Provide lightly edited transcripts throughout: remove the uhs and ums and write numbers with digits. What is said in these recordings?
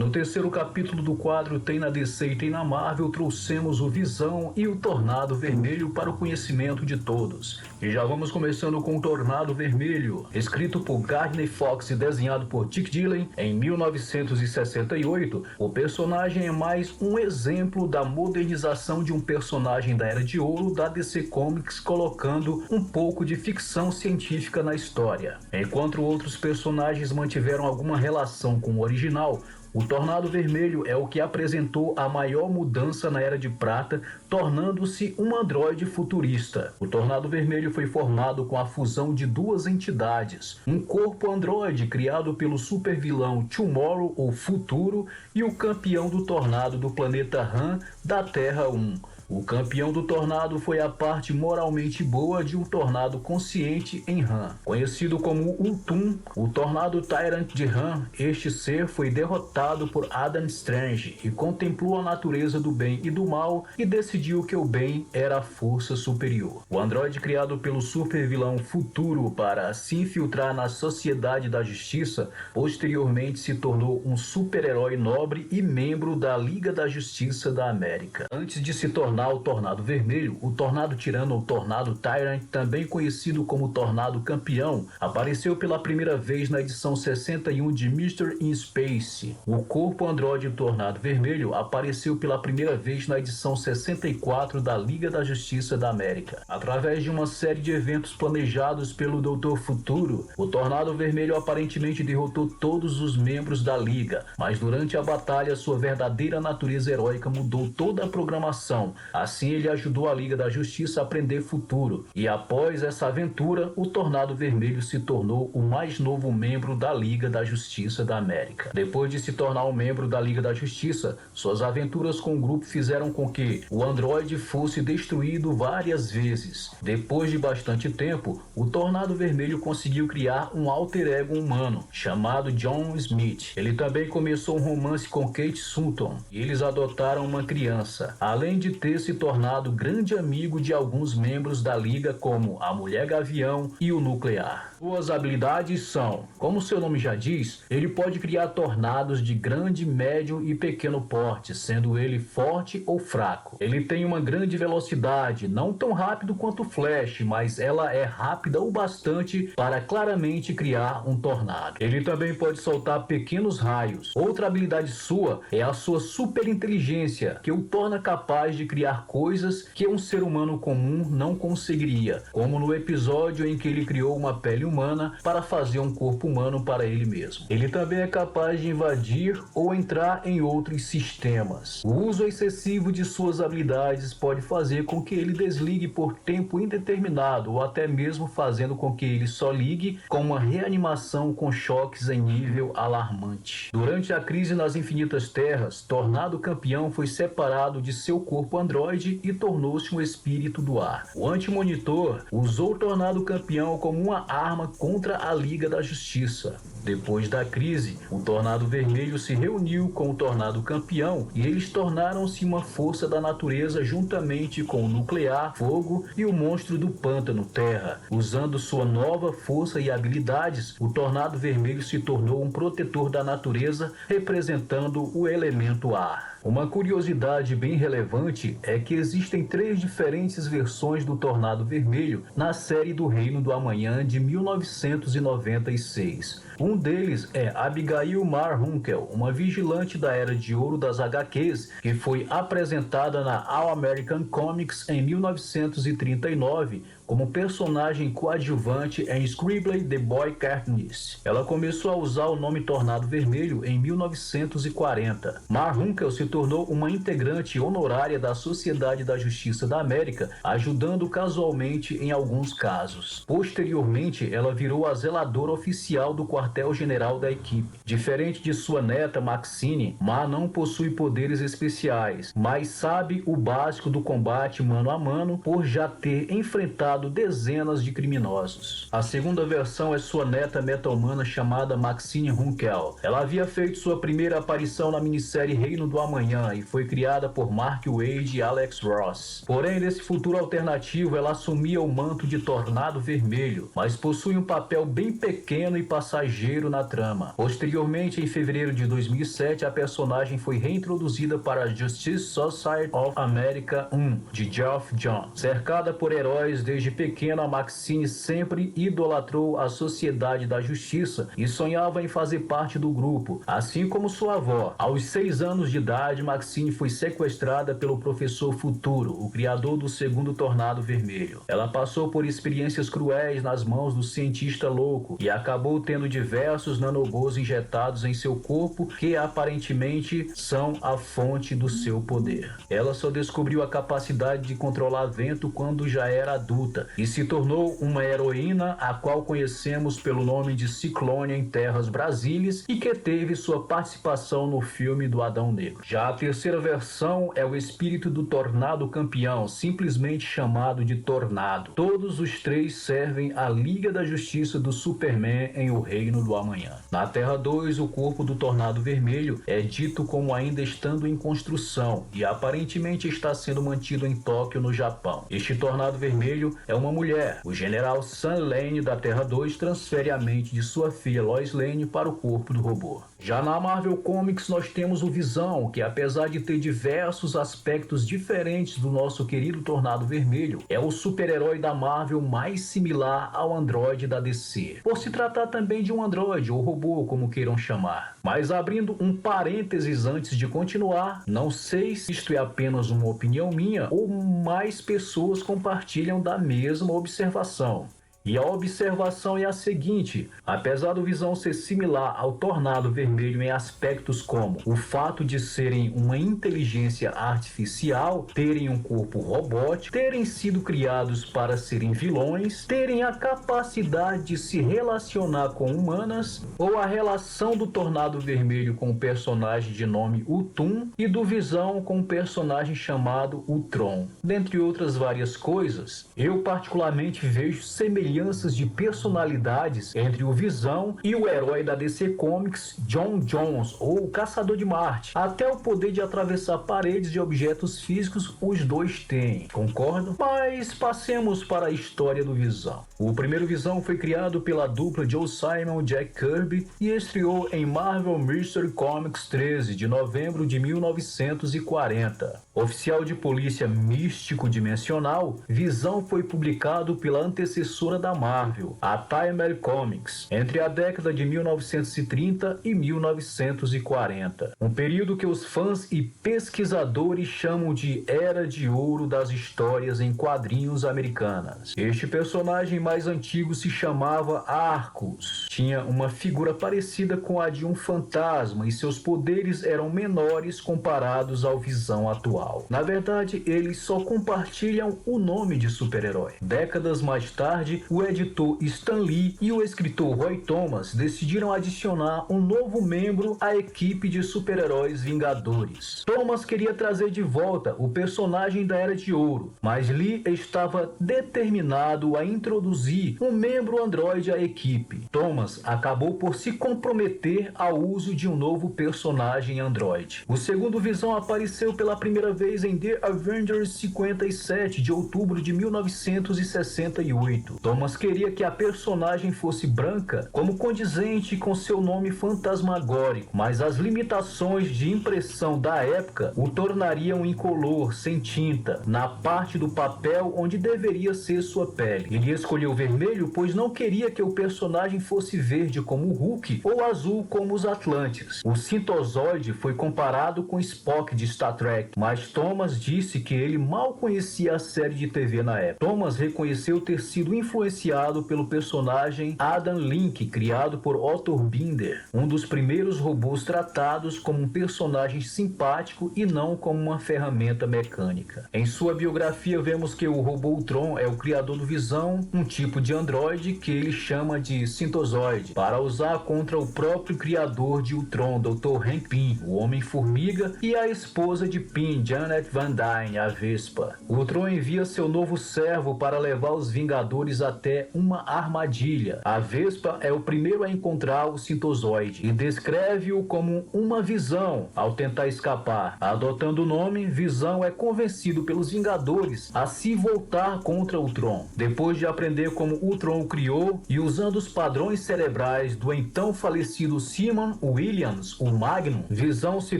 No terceiro capítulo do quadro Tem na DC e Tem na Marvel, trouxemos o Visão e o Tornado Vermelho para o conhecimento de todos. E já vamos começando com o Tornado Vermelho, escrito por Gardner Fox e desenhado por Dick Dillon em 1968. O personagem é mais um exemplo da modernização de um personagem da Era de Ouro da DC Comics, colocando um pouco de ficção científica na história. Enquanto outros personagens mantiveram alguma relação com o original, o Tornado Vermelho é o que apresentou a maior mudança na Era de Prata, tornando-se um androide futurista. O Tornado Vermelho foi formado com a fusão de duas entidades, um corpo androide criado pelo supervilão Tomorrow ou Futuro e o campeão do Tornado do planeta Han da Terra 1. O campeão do Tornado foi a parte moralmente boa de um Tornado consciente em Han. Conhecido como Ultum, o Tornado Tyrant de Han, este ser foi derrotado por Adam Strange e contemplou a natureza do bem e do mal e decidiu que o bem era a força superior. O androide criado pelo supervilão Futuro para se infiltrar na Sociedade da Justiça, posteriormente se tornou um super-herói nobre e membro da Liga da Justiça da América. Antes de se tornar o Tornado Vermelho, o Tornado Tirano ou Tornado Tyrant, também conhecido como Tornado Campeão, apareceu pela primeira vez na edição 61 de Mr. in Space. O corpo androide Tornado Vermelho apareceu pela primeira vez na edição 64 da Liga da Justiça da América. Através de uma série de eventos planejados pelo Doutor Futuro, o Tornado Vermelho aparentemente derrotou todos os membros da Liga, mas durante a batalha sua verdadeira natureza heróica mudou toda a programação. Assim, ele ajudou a Liga da Justiça a aprender Futuro, e após essa aventura, o Tornado Vermelho se tornou o mais novo membro da Liga da Justiça da América. Depois de se tornar um membro da Liga da Justiça, suas aventuras com o grupo fizeram com que o androide fosse destruído várias vezes. Depois de bastante tempo, o Tornado Vermelho conseguiu criar um alter ego humano, chamado John Smith. Ele também começou um romance com Kate Sutton, e eles adotaram uma criança, além de ter se tornado grande amigo de alguns membros da Liga, como a Mulher Gavião e o Nuclear. Suas habilidades são, como seu nome já diz, ele pode criar tornados de grande, médio e pequeno porte, sendo ele forte ou fraco. Ele tem uma grande velocidade, não tão rápido quanto o Flash, mas ela é rápida o bastante para claramente criar um tornado. Ele também pode soltar pequenos raios. Outra habilidade sua é a sua super inteligência, que o torna capaz de criar coisas que um ser humano comum não conseguiria, como no episódio em que ele criou uma pele humana para fazer um corpo humano para ele mesmo. Ele também é capaz de invadir ou entrar em outros sistemas. O uso excessivo de suas habilidades pode fazer com que ele desligue por tempo indeterminado, ou até mesmo fazendo com que ele só ligue com uma reanimação com choques em nível alarmante. Durante a crise nas Infinitas Terras, Tornado Campeão foi separado de seu corpo androide e tornou-se um espírito do ar. O Anti-Monitor usou o Tornado Campeão como uma arma contra a Liga da Justiça. Depois da crise, o Tornado Vermelho se reuniu com o Tornado Campeão e eles tornaram-se uma força da natureza juntamente com o Nuclear, Fogo e o Monstro do Pântano, Terra. Usando sua nova força e habilidades, o Tornado Vermelho se tornou um protetor da natureza, representando o elemento ar. Uma curiosidade bem relevante é que existem 3 diferentes versões do Tornado Vermelho na série do Reino do Amanhã de 1996. Um deles é Abigail Marhunkel, uma vigilante da Era de Ouro das HQs, que foi apresentada na All American Comics em 1939 como personagem coadjuvante em Scribbler The Boy Cartoonist. Ela começou a usar o nome Tornado Vermelho em 1940. Marhunkel se tornou uma integrante honorária da Sociedade da Justiça da América, ajudando casualmente em alguns casos. Posteriormente, ela virou a zeladora oficial do quartel-general da equipe. Diferente de sua neta Maxine, Ma não possui poderes especiais, mas sabe o básico do combate mano a mano por já ter enfrentado dezenas de criminosos. A segunda versão é sua neta meta-humana chamada Maxine Hunkel. Ela havia feito sua primeira aparição na minissérie Reino do Amanhã Amanhã e foi criada por Mark Waid e Alex Ross. Porém, nesse futuro alternativo, ela assumia o manto de Tornado Vermelho, mas possui um papel bem pequeno e passageiro na trama. Posteriormente, em fevereiro de 2007, a personagem foi reintroduzida para a Justice Society of America 1, de Geoff Johns. Cercada por heróis desde pequena, Maxine sempre idolatrou a Sociedade da Justiça e sonhava em fazer parte do grupo, assim como sua avó. Aos 6 anos de idade, Maxine foi sequestrada pelo Professor Futuro, o criador do segundo Tornado Vermelho. Ela passou por experiências cruéis nas mãos do cientista louco e acabou tendo diversos nanobots injetados em seu corpo que aparentemente são a fonte do seu poder. Ela só descobriu a capacidade de controlar vento quando já era adulta e se tornou uma heroína a qual conhecemos pelo nome de Ciclone em Terras Brasílias e que teve sua participação no filme do Adão Negro. Já a terceira versão é o espírito do Tornado Campeão, simplesmente chamado de Tornado. Todos os três servem à Liga da Justiça do Superman em O Reino do Amanhã. Na Terra 2, o corpo do Tornado Vermelho é dito como ainda estando em construção e aparentemente está sendo mantido em Tóquio, no Japão. Este Tornado Vermelho é uma mulher. O general Sam Lane da Terra 2 transfere a mente de sua filha Lois Lane para o corpo do robô. Já na Marvel Comics nós temos o Visão, que apesar de ter diversos aspectos diferentes do nosso querido Tornado Vermelho, é o super-herói da Marvel mais similar ao androide da DC, por se tratar também de um androide ou robô, como queiram chamar. Mas abrindo um parênteses antes de continuar, não sei se isto é apenas uma opinião minha ou mais pessoas compartilham da mesma observação. E a observação é a seguinte: apesar do Visão ser similar ao Tornado Vermelho em aspectos como o fato de serem uma inteligência artificial, terem um corpo robótico, terem sido criados para serem vilões, terem a capacidade de se relacionar com humanas, ou a relação do Tornado Vermelho com o personagem de nome Utum e do Visão com um personagem chamado Ultron, dentre outras várias coisas, eu particularmente vejo semelhanças de personalidades entre o Visão e o herói da DC Comics, John Jones, ou o Caçador de Marte. Até o poder de atravessar paredes de objetos físicos os dois têm, concordam? Mas passemos para a história do Visão. O primeiro Visão foi criado pela dupla Joe Simon e Jack Kirby e estreou em Marvel Mystery Comics 13 de novembro de 1940. Oficial de polícia místico dimensional, Visão foi publicado pela antecessora da Marvel, a Timely Comics, entre a década de 1930 e 1940, um período que os fãs e pesquisadores chamam de Era de Ouro das histórias em quadrinhos americanas. Este personagem mais antigo se chamava Arcus, tinha uma figura parecida com a de um fantasma e seus poderes eram menores comparados ao Visão atual. Na verdade, eles só compartilham o nome de super-herói. Décadas mais tarde, o editor Stan Lee e o escritor Roy Thomas decidiram adicionar um novo membro à equipe de super-heróis Vingadores. Thomas queria trazer de volta o personagem da Era de Ouro, mas Lee estava determinado a introduzir um membro androide à equipe. Thomas acabou por se comprometer ao uso de um novo personagem androide. O segundo Visão apareceu pela primeira vez em The Avengers 57 de outubro de 1968. Thomas queria que a personagem fosse branca, como condizente com seu nome fantasmagórico, mas as limitações de impressão da época o tornariam incolor, sem tinta, na parte do papel onde deveria ser sua pele. Ele escolheu vermelho pois não queria que o personagem fosse verde como o Hulk ou azul como os Atlantes. O Sintozoide foi comparado com Spock de Star Trek, mas Thomas disse que ele mal conhecia a série de TV na época. Thomas reconheceu ter sido influenciado pelo personagem Adam Link, criado por Otto Binder, um dos primeiros robôs tratados como um personagem simpático e não como uma ferramenta mecânica. Em sua biografia vemos que o robô Ultron é o criador do Visão, um tipo de androide que ele chama de Sintozoide, para usar contra o próprio criador de Ultron, Dr. Hank Pym, o Homem-Formiga, e a esposa de Pym, Janet Van Dyne, a Vespa. Ultron envia seu novo servo para levar os Vingadores a até uma armadilha. A Vespa é o primeiro a encontrar o sintozoide e descreve-o como uma visão ao tentar escapar. Adotando o nome, Visão é convencido pelos Vingadores a se voltar contra Ultron. Depois de aprender como Ultron o criou e usando os padrões cerebrais do então falecido Simon Williams, o Magnum, Visão se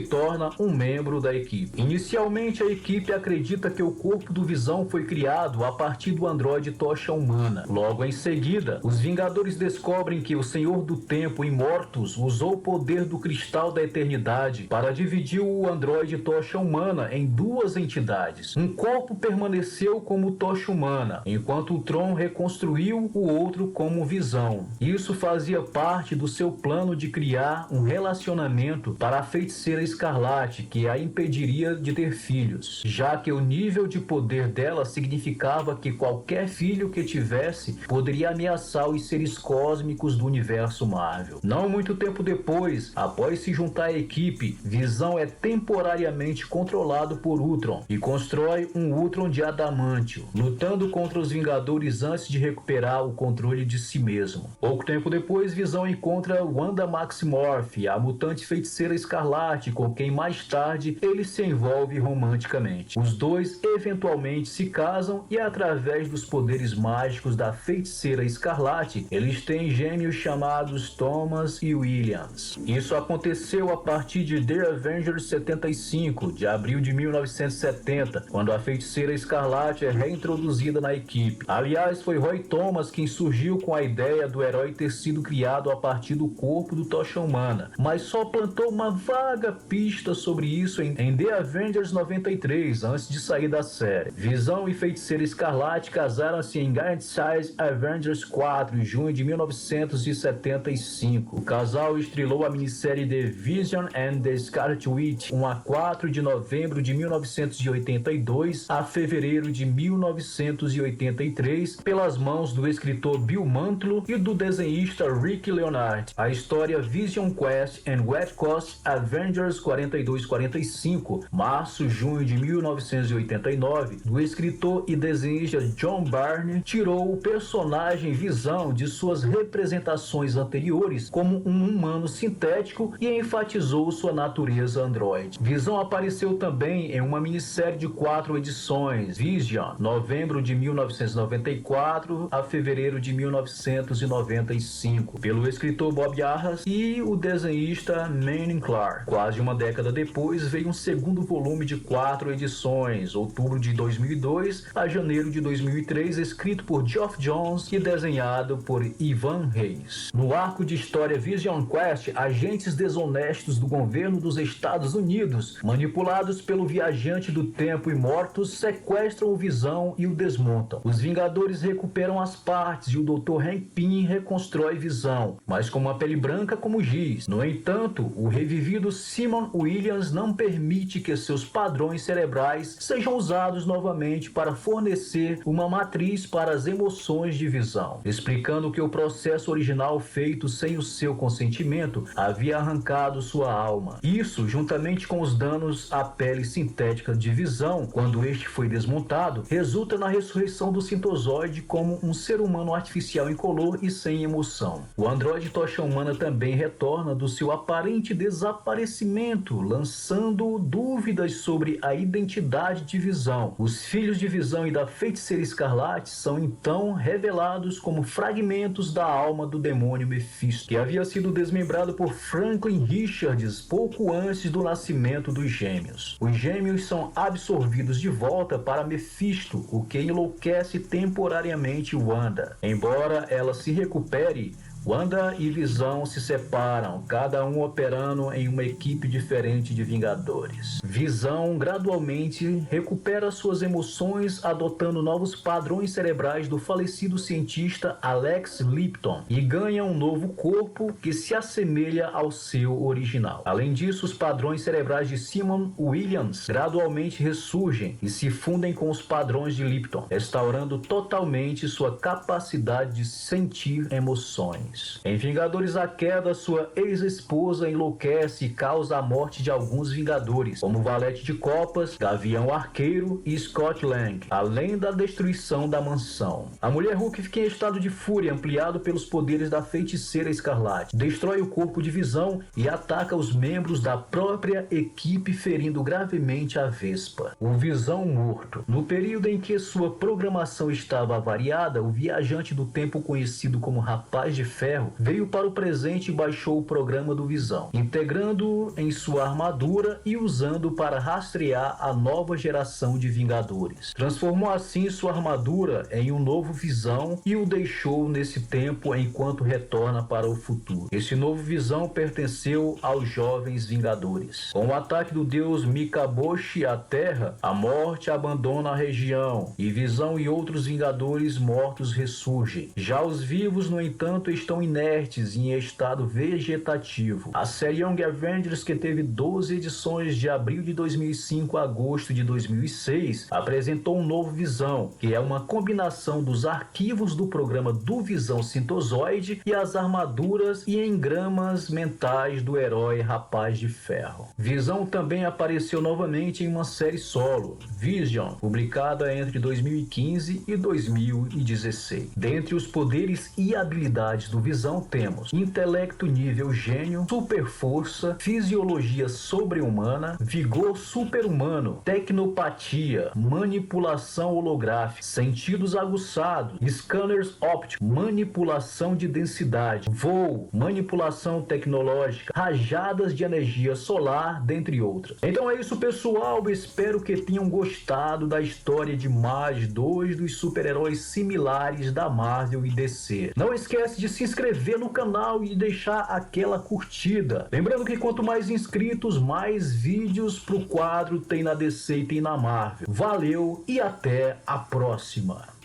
torna um membro da equipe. Inicialmente, a equipe acredita que o corpo do Visão foi criado a partir do androide Tocha Humana. Logo em seguida, os Vingadores descobrem que o Senhor do Tempo Immortus usou o poder do Cristal da Eternidade para dividir o androide Tocha Humana em duas entidades. Um corpo permaneceu como Tocha Humana, enquanto Ultron reconstruiu o outro como Visão. Isso fazia parte do seu plano de criar um relacionamento para a Feiticeira Escarlate, que a impediria de ter filhos, já que o nível de poder dela significava que qualquer filho que tivesse poderia ameaçar os seres cósmicos do universo Marvel. Não muito tempo depois, após se juntar à equipe, Visão é temporariamente controlado por Ultron e constrói um Ultron de adamantio, lutando contra os Vingadores antes de recuperar o controle de si mesmo. Pouco tempo depois, Visão encontra Wanda Maximoff, a mutante Feiticeira Escarlate, com quem mais tarde ele se envolve romanticamente. Os dois eventualmente se casam e, através dos poderes mágicos da Feiticeira Escarlate, eles têm gêmeos chamados Thomas e Williams. Isso aconteceu a partir de The Avengers 75, de abril de 1970, quando a Feiticeira Escarlate é reintroduzida na equipe. Aliás, foi Roy Thomas quem surgiu com a ideia do herói ter sido criado a partir do corpo do Tocha Humana, mas só plantou uma vaga pista sobre isso em The Avengers 93, antes de sair da série. Visão e Feiticeira Escarlate casaram-se em Giant Size Avengers 4, em junho de 1975. O casal estrelou a minissérie The Vision and the Scarlet Witch, a 4 de novembro de 1982 a fevereiro de 1983, pelas mãos do escritor Bill Mantlo e do desenhista Rick Leonard. A história Vision Quest and West Coast Avengers 42-45, março-junho de 1989, do escritor e desenhista John Byrne, tirou o personagem Visão de suas representações anteriores como um humano sintético e enfatizou sua natureza androide. Visão apareceu também em uma minissérie de 4 edições, Vision, novembro de 1994 a fevereiro de 1995, pelo escritor Bob Arras e o desenhista Manning Clark. Quase uma década depois, veio um segundo volume de 4 edições, outubro de 2002 a janeiro de 2003, escrito por Geoff Johns e desenhado por Ivan Reis. No arco de história Vision Quest, agentes desonestos do governo dos Estados Unidos, manipulados pelo viajante do tempo Immortus, sequestram o Visão e o desmontam. Os Vingadores recuperam as partes e o Dr. Hank Pym reconstrói Visão, mas com uma pele branca como giz. No entanto, o revivido Simon Williams não permite que seus padrões cerebrais sejam usados novamente para fornecer uma matriz para as emoções de Visão, explicando que o processo original feito sem o seu consentimento havia arrancado sua alma. Isso, juntamente com os danos à pele sintética de Visão, quando este foi desmontado, resulta na ressurreição do sintozoide como um ser humano artificial incolor e sem emoção. O androide Tocha Humana também retorna do seu aparente desaparecimento, lançando dúvidas sobre a identidade de Visão. Os filhos de Visão e da Feiticeira Escarlate são então revelados como fragmentos da alma do demônio Mephisto, que havia sido desmembrado por Franklin Richards pouco antes do nascimento dos gêmeos. Os gêmeos são absorvidos de volta para Mephisto, o que enlouquece temporariamente Wanda. Embora ela se recupere, Wanda e Visão se separam, cada um operando em uma equipe diferente de Vingadores. Visão gradualmente recupera suas emoções, adotando novos padrões cerebrais do falecido cientista Alex Lipton e ganha um novo corpo que se assemelha ao seu original. Além disso, os padrões cerebrais de Simon Williams gradualmente ressurgem e se fundem com os padrões de Lipton, restaurando totalmente sua capacidade de sentir emoções. jovens. Em Vingadores A Queda, sua ex-esposa enlouquece e causa a morte de alguns Vingadores, como Valete de Copas, Gavião Arqueiro e Scott Lang, além da destruição da mansão. A Mulher Hulk fica em estado de fúria, ampliado pelos poderes da Feiticeira Escarlate, destrói o corpo de Visão e ataca os membros da própria equipe, ferindo gravemente a Vespa. O Visão morto. No período em que sua programação estava avariada, o viajante do tempo conhecido como Rapaz de Ferro veio para o presente e baixou o programa do Visão, integrando-o em sua armadura e usando para rastrear a nova geração de Vingadores. Transformou assim sua armadura em um novo Visão e o deixou nesse tempo enquanto retorna para o futuro. Esse novo Visão pertenceu aos jovens Vingadores. Com o ataque do deus Mikaboshi à Terra, a morte abandona a região e Visão e outros Vingadores mortos ressurgem. Já os vivos, no entanto, estão inertes e em estado vegetativo. A série Young Avengers, que teve 12 edições de abril de 2005 a agosto de 2006, apresentou um novo Visão, que é uma combinação dos arquivos do programa do Visão Sintozoide e as armaduras e engramas mentais do herói Rapaz de Ferro. Visão também apareceu novamente em uma série solo, Vision, publicada entre 2015 e 2016. Dentre os poderes e habilidades do Visão temos intelecto nível gênio, super força, fisiologia sobre-humana, vigor super-humano, tecnopatia, manipulação holográfica, sentidos aguçados, scanners ópticos, manipulação de densidade, voo, manipulação tecnológica, rajadas de energia solar, dentre outras. Então é isso, pessoal, espero que tenham gostado da história de mais dois dos super-heróis similares da Marvel e DC. Não esquece de se inscrever no canal e deixar aquela curtida. Lembrando que quanto mais inscritos, mais vídeos pro quadro tem na DC e tem na Marvel. Valeu e até a próxima!